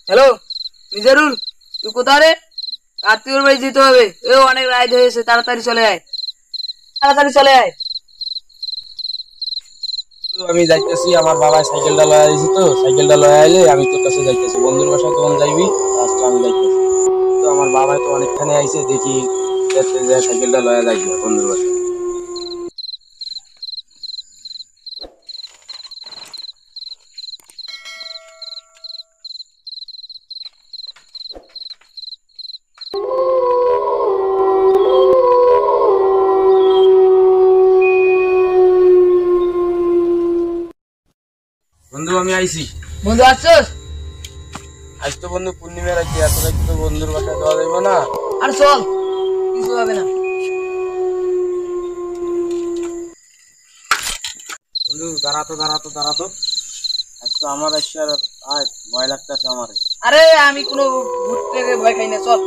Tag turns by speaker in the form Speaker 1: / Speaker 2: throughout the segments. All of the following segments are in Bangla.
Speaker 1: হ্যালো মিজারুল, তুই কোথায় রে? আত্মীয়র বাড়ি যেতে হবে। অনেক রাত হয়েছে, তাড়াতাড়ি চলে আয়, তাড়াতাড়ি চলে আয়।
Speaker 2: আমি যাইতেছি, আমার বাবা সাইকেলটা লয়ে আইছি, তো সাইকেলটা লয়ে আইলে আমি তোর কাছে যাইতেছি। বন্ধুর বাসায় তখন যাইবি, আজকে আমি যাইতেছি। তো আমার বাবা তো অনেকখানে আইছে, দেখি সাইকেলটা লয়ে যাইবি বন্ধুর বাসায়। বন্ধু আমি আইছি।
Speaker 1: বন্ধু আসছস?
Speaker 2: আজ তো বন্ধু পূর্ণিমা রাখি, এত রাখি তো বন্ধুর বাসায় যাওয়া যাইব না।
Speaker 1: আর চল, কিছু হবে না।
Speaker 2: বন্ধু দাঁড়াতো। আজ তো আমার আসছে, আর আজ ভয় লাগতেছে আমার।
Speaker 1: আরে আমি কোনো ভূত থেকে ভয় খাই না, চল।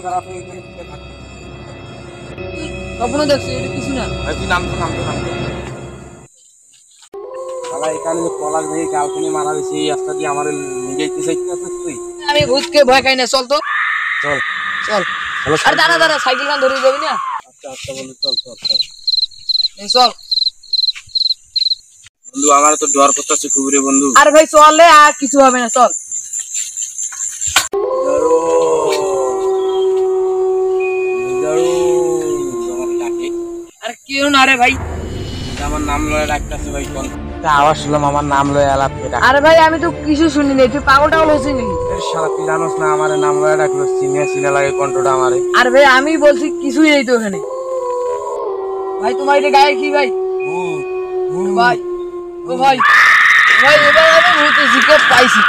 Speaker 2: দাঁড়াতো
Speaker 1: স্বপ্ন দেখছি, এটা কিছু না।
Speaker 2: তুই নামতো। এখানে যে পলাশ ভাই গার্লফ্রেন্ডে মারা গেছে, এই রাস্তা দিয়ে আমার নিজেইতে চাইতেছিস তুই?
Speaker 1: আমি ভূতকে ভয় খাই না, চল তো।
Speaker 2: চল
Speaker 1: চল। আরে দাঁড়া, সাইকেল খান ধরে যাবি না?
Speaker 2: আচ্ছা বন্ধু, চল।
Speaker 1: চল।
Speaker 2: বন্ধু আমার তো ডর করতেছে খুব রে বন্ধু।
Speaker 1: আরে ভাই চল, আর কিছু হবে না, চল। আরে কেউ না রে ভাই,
Speaker 2: আমার নাম লয়ে ডাকতেছে ভাই। কোন আওয়াজ শুনলাম, আমার নাম লয়ে আলাপ করে ডাক।
Speaker 1: আরে ভাই আমি তো কিছু শুনিনি, তুই পাগল টাগল হয়েছিস নাকি?
Speaker 2: শালা তুই জানোস না, আমার নাম লয়ে ডাকলো, চিনে লাগে কণ্ঠটা আমারে।
Speaker 1: আরে ভাই আমি বলছি কিছুই নেই তো ওখানে। ভাই তোমার এটা গায়ে কি ভাই? ভাই ও ভাই, ভাই এবার আমি ভূতের জিকে পাইছি।